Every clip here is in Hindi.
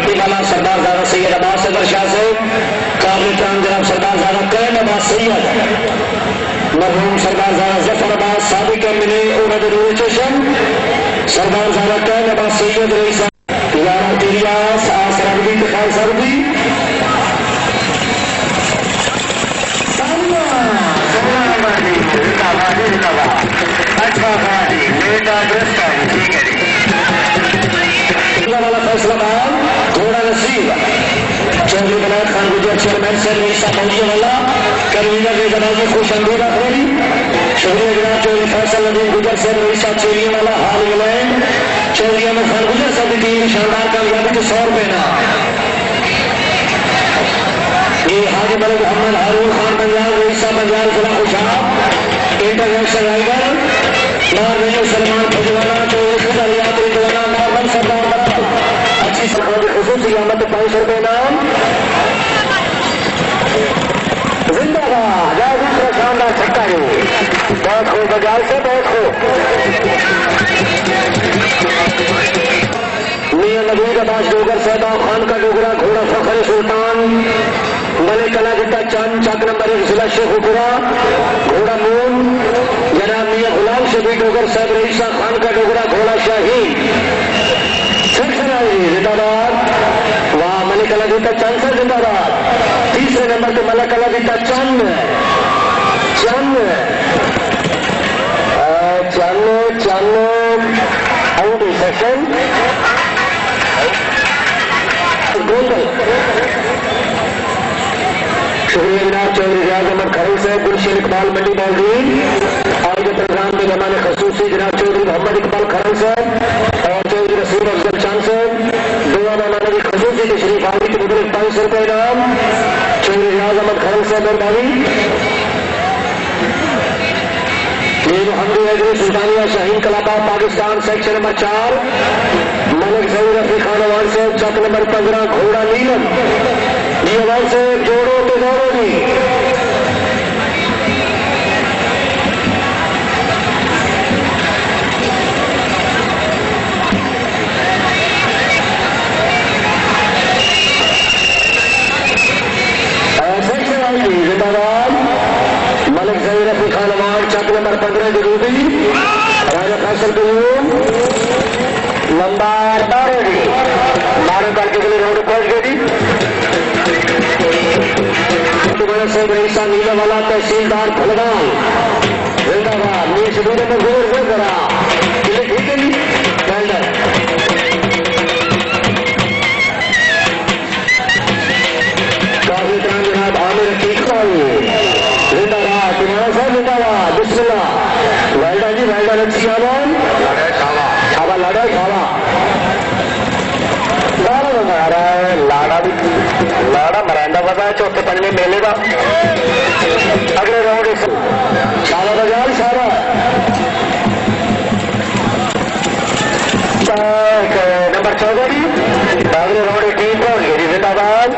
पट्टी वाला सरदार ज़ादा सैयद अब्बास अगर शाह से काबिल तराम जनाब सरदार ज़ादा कैम अब्बास सैयद मरहूम सरदार ज़ादा जफर अब्बास साबिक मिले उन्हें रूल चशम सरदार ज़ादा कैम अब्बास सैयद रईस यारा तिरियास आसरबी तखाल सरबी वाला फैसला घोड़ा नसीब चौधरी बनायत खान गुजर चेयरमैन से ईसा मौलिया वाला कन्वीनर ने जनाजी खुश अंदीद अखरी शुक्रिया जनाब चौधरी फैसल नदीम गुजर से ईसा चेरिया वाला हाल इंग्लैंड चौधरी अहमद खान गुजर से भी टीम शानदार कामयाबी के 100 रुपए ना ये हाजी मलिक मोहम्मद हारून खान पंजाब ईसा पंजाब जिला खुशाब इंटरनेशनल राइडर नार रजू सलमान फजवाना चौधरी खुदा रियात रिजवाना नॉर्मल सरदार बराबर अच्छी सरकार की खसूसी कीमत 500 रुपए नाम जिंदाबाद दूसरा शानदार छक्का जो बहुत खूब बजाल से बहुत खूब मियां नबीर अब्बास डोगर सैदा खान का डोगरा घोड़ा फखर सुल्तान मलिक अलादिता चंद चक नंबर 1 जिला शेखुपुरा घोड़ा मून जनाब मियां गुलाम शबी डोगर साहब रईसा खान का डोगरा घोड़ा शाहीन जिंदाबाद वाह मलिक अलादिता चंद से जिंदाबाद तीसरे नंबर पे मलिक अलादिता चंद चंद चंद चंद आउट सेशन शुक्रिया जनाब चौधरी रियाज अहमद खरल साहब गुलशन इकबाल मंडी मौजूद आज के प्रोग्राम में जमाने खसूसी जनाब चौधरी मोहम्मद इकबाल खरल साहब और चौधरी रसूल अफजल चांद साहब दुआ मेहमाना की खसूसी तशरीफ आवी के बदले 500 रुपए इनाम चौधरी रियाज अहमद खरल साहब मेहरबानी सुल्तानिया शाहीन कलाबाद पाकिस्तान सेक्शन नंबर 4 मलिक जहूर रफी खान अवान से चक नंबर 15 घोड़ा नीलम ये अवान से जोड़ो तो जोड़ो जी सेक्शन आएगी जिंदाबाद मलिक जहूर रफी खान अवान चक नंबर 15 जरूरी राजा फैसल नंबर 12 करके के लिए रोड पहुंच गई से रईसा नीला वाला तहसीलदार फलगान जिंदाबाद नील शिविर में जोर करा ठीक है जी टेंडर काफी तरह जनाब आमिर रकीक जिंदाबाद तुम्हारा साहब जिंदाबाद बिस्मिल्लाह वेल्डा जी वेल्डा अच्छी आवाज खावा लाड़ा खावा लाड़ा बता रहा है लाड़ा भी लाड़ा मरांडा बता है चौथे पंजे मेले का अगले राउंड सारा बाजार सारा नंबर 14 जी अगले राउंड टीम पहुंच गई जिंदाबाद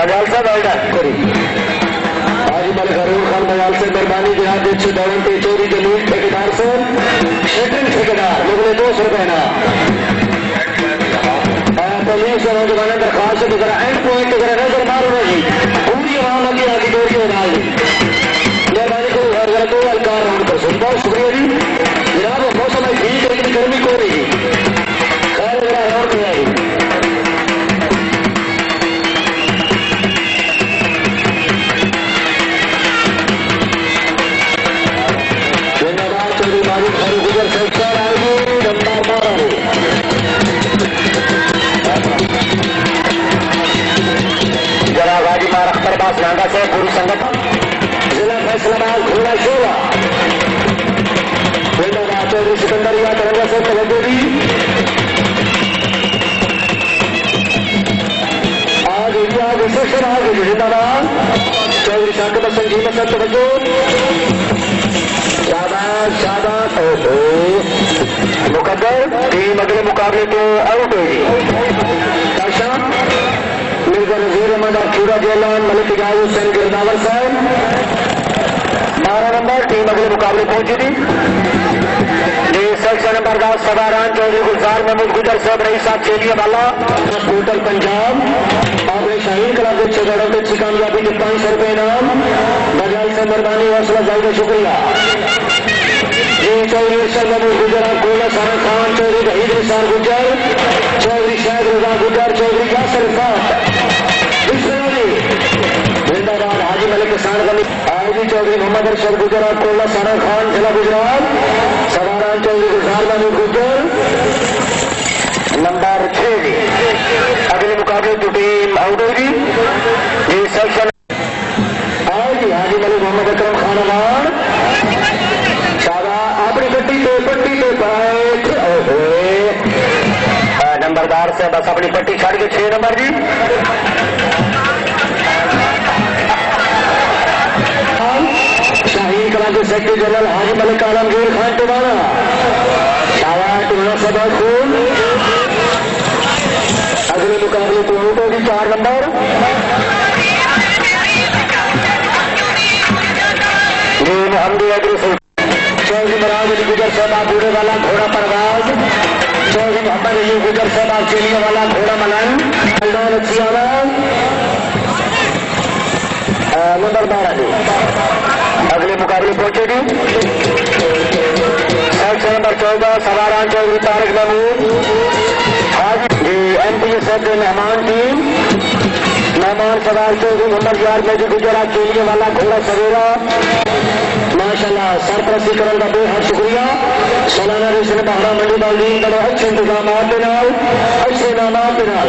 बजाल साहब वेल्डा करी हाजी मलिक हरून खान बजाल से मेहरबानी जनाब देखिए दौड़न पे चोरी के लीड ठेकेदार से शेटरिंग ठेकेदार लोगों ने 200 रुपए ना पुलिस और नौजवान दरखास्त की तरह एंड पॉइंट की तरह नजर मार रही पूरी आवाम अभी आगे दौड़ी बना ली मेहरबानी को हर जगह दो अलकार राउंड पर सुन बहुत शुक्रिया जी जनाब मौसम है ठीक लेकिन गर्मी को रही खैर जरा राउंड में आई गुजर सेक्टर आएगी नंबर 12 जरा गाजी मार अख्तर बास नांगा से पूरी संगठन जिला फैसलाबाद घोड़ा शोला जिंदाबाद चौधरी सिकंदरिया तरंगा से तवज्जो दी आज इंडिया सेक्शन आ गई जिंदाबाद चौधरी शाकिब हसन जी में तवज्जो शाबाश शाबाश मुकद्दर टीम अगले मुकाबले को आउट होगी मिर्जा नजीर अहमद अखीरा जेलान मलिक इजाज हुसैन गिरदावर साहब 12 नंबर टीम अगले मुकाबले पहुंची थी। सेक्शन नंबर 10 सवारान चौधरी गुलजार महमूद गुजर साहब रही साहब चेलिए वाला टोटल पंजाब आपने शाहीन क्लब के छह में अच्छी कामयाबी के 500 रुपए इनाम बजाय से मेहरबानी हौसला जाएगा शुक्रिया जी। चौधरी अरशद महमूद गुजर गोला सारा खान चौधरी वहीद निसार गुजर चौधरी शाहिद रजा गुजर चौधरी यासर खान जिंदाबाद हाजी मलिक किसान गली आईजी चौधरी मोहम्मद अरशद गुजर और कोला सारा खान जिला गुजरात सवारान चौधरी गुलजार महमूद गुजर नंबर 6 अगले मुकाबले की टीम आउट होगी जी। सेक्शन आईजी हाजी मलिक मोहम्मद अकरम खान अमान शादा अपनी पट्टी पे पाए नंबरदार से बस अपनी पट्टी छाड़ के 6 नंबर जी। शाहीन कला के सेक्रेटरी जनरल हाजी मलिक आलमगीर खान टिवाना शाबाश टिवाना से बहुत खूब। अगले मुकाबले को आउट होगी 4 नंबर जी मोहम्मदी अग्री चौधरी मराज अली गुजर साहब बूढ़े वाला घोड़ा परवाज चौधरी मोहम्मद अली गुजर साहब चेलिया वाला घोड़ा मलन अच्छी आवाज नंबर 12 जी। अगले मुकाबले पहुंचेगी सेक्शन नंबर 14 सवारान चौधरी तारिक महमूद हाजी जी एमपी सदर मेहमान टीम मेहमान सवार चौधरी मोहम्मद यार मेजी गुजरात चेलिए वाला घोड़ा सवेरा माशाल्लाह सरपरस्ती करने का बेहद शुक्रिया। सालाना रेशन बहरा मंडी मालदीन बड़े अच्छे इंतजाम के नाल अच्छे इनामात के नाल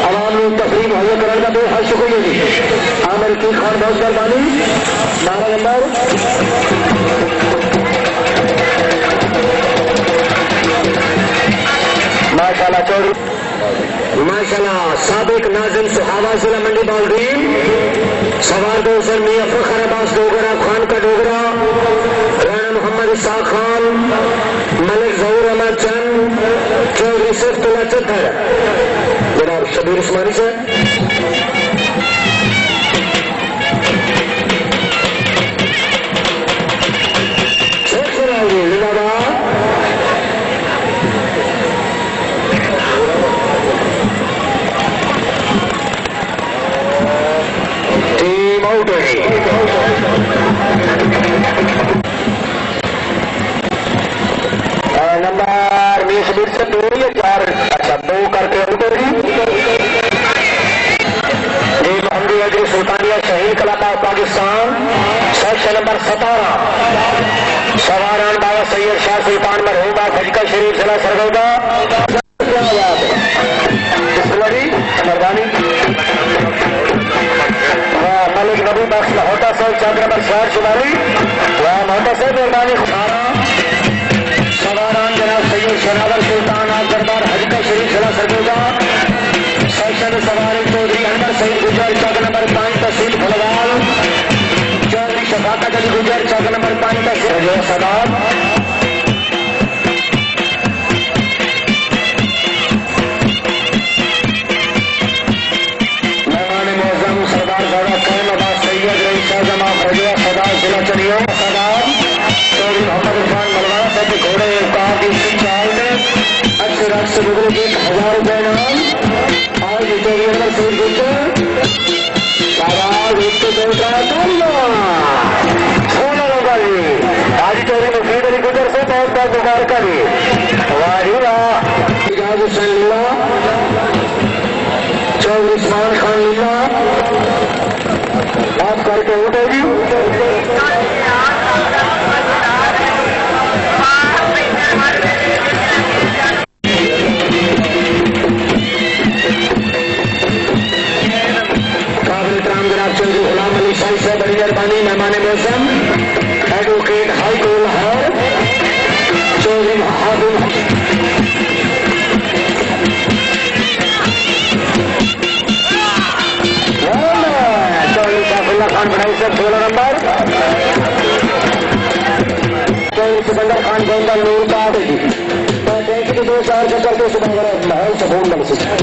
आवाम लोग तकरीब मुहैया करने का बेहद शुक्रिया जी। आमिर की खान बहुत मेहरबानी 12 नंबर माशाल्लाह चौधरी माशाल्लाह साबिक नाजिम सुहावा जिला मंडी मालदीन सवार दोसन मियां फखर अब्बास डोगरा खान का डोगरा राणा मोहम्मद इसाक खान मलिक जहूर अहमद चंद चौधरी सिफ्तुल्लाह चद्दर जनाब शबीर उस्मानी से टीम आउट है नंबर 20 से 2 या 4 अच्छा 2 करके आउट होगी जी। मोहम्मदी अजरी सुल्तानिया शहीद कलाकार पाकिस्तान सेक्शन नंबर 17 सवारान बाबा सैयद शाह सुल्तान मरहूमा खजका शरीफ जिला सरगोदा मेहरबानी मलिक नबी बख्श होता साहब चादर नंबर 4 शुमारी वह मोहता साहब मेहरबानी खुशारा सवारान जनाब सैयद शनावर सुल्तान आप दरबार हजका शरीफ जिला सरगोदा सेक्शन सवारी चौधरी अनवर सईद गुजर चौक नंबर 5 तहसील फुलवाल चौधरी शफाकत अली गुजर चौक नंबर 5 तहसील सदाब मेहमान मौजम सरदार गौड़ा कैम अब्बास सैयद रईस जमा फजवा सदाब जिला चलियो सदाब चौधरी मोहम्मद इरफान मलवाना साहब के घोड़े उतार की चाल में अच्छे राज से गुजरे के 1000 रुपए इनाम आज चौधरी अनवर सईद गुजर शाबाश एक तो बेटा सोना होगा जी हाजी चौधरी मफीद अली गुजर से बहुत बहुत मुबारक जी वाह वाह इजाज हुसैन लीला चौधरी उस्मान खान लीला आप करके उठेगी चौधरी गुलाम अली शाही से बड़ी मेहरबानी मेहमान मौसम advocate high court Lahore Chaudhry Chaudhry Saifullah Khan बनाई से 16 नंबर चौधरी सिकंदर खान गोंदा नूर का आदेगी तो 2 4 करते सुबह माहौल से फोन बन सकते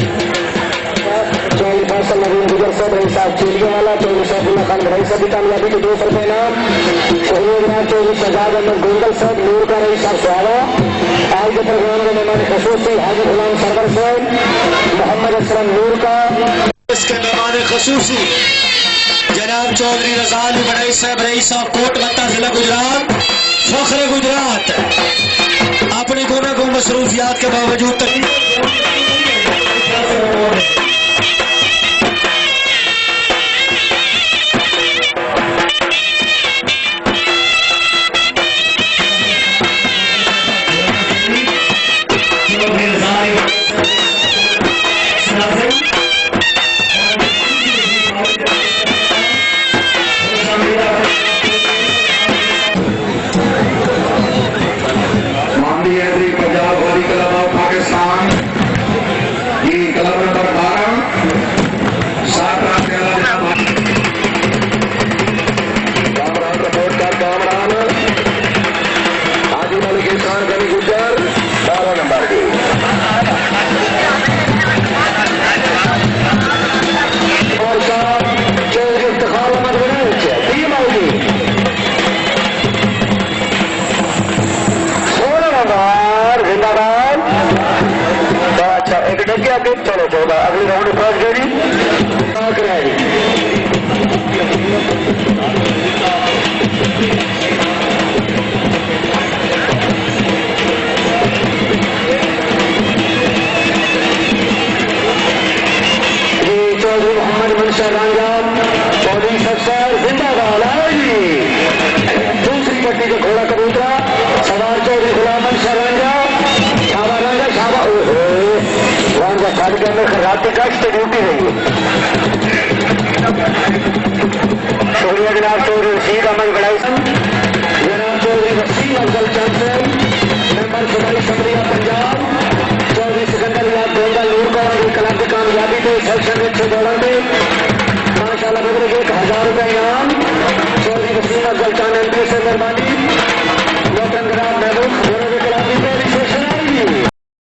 चौधरी मार्शल नवीन गुजर साहब रही साहब चेलियों वाला, चौधरी सैफुल्ला खान भाई साहब की कामयाबी के 200 रुपए इनाम। शहरी चौधरी शहजाद अहमद गोंगल साहब नूर का रही साहब सुहावा। आज के प्रोग्राम में मेहमान खसूसी हाजी गुलाम सरवर साहब मोहम्मद असलम नूर का। इसके मेहमान खसूसी जनाब चौधरी रजाल बड़ाई साहब रही साहब कोटबत्ता जिला गुजरात, फख्र गुजरात। अपने गुना को मसरूफियात के बावजूद तक चलो 14 अगली राउंड फर्स्ट गेड़ी चौधरी मोहम्मद मनशा रांझा चौधरी सत्सर जिंदाबाद जी। दूसरी पट्टी के घोड़ा कबूतरा सवार चौधरी गुलाम मनशा रांझा शाबा रांझा शाबा रांझा साड़ी के अंदर रात का ड्यूटी रही है। शुक्रिया जनाब चौधरी रशीद अहमद गढ़ाई जनाब चौधरी वसीम अफजल चांसल मेंबर सुबाई समरिया पंजाब चौधरी सिकंदर याद गोंगल नूर का क्लब की कामयाबी थे सेक्शन में 6 दौड़ों में माशाल्लाह बदले 1000 रुपये इनाम। चौधरी वसीम अफजल चांद एमपी से मेहरबानी।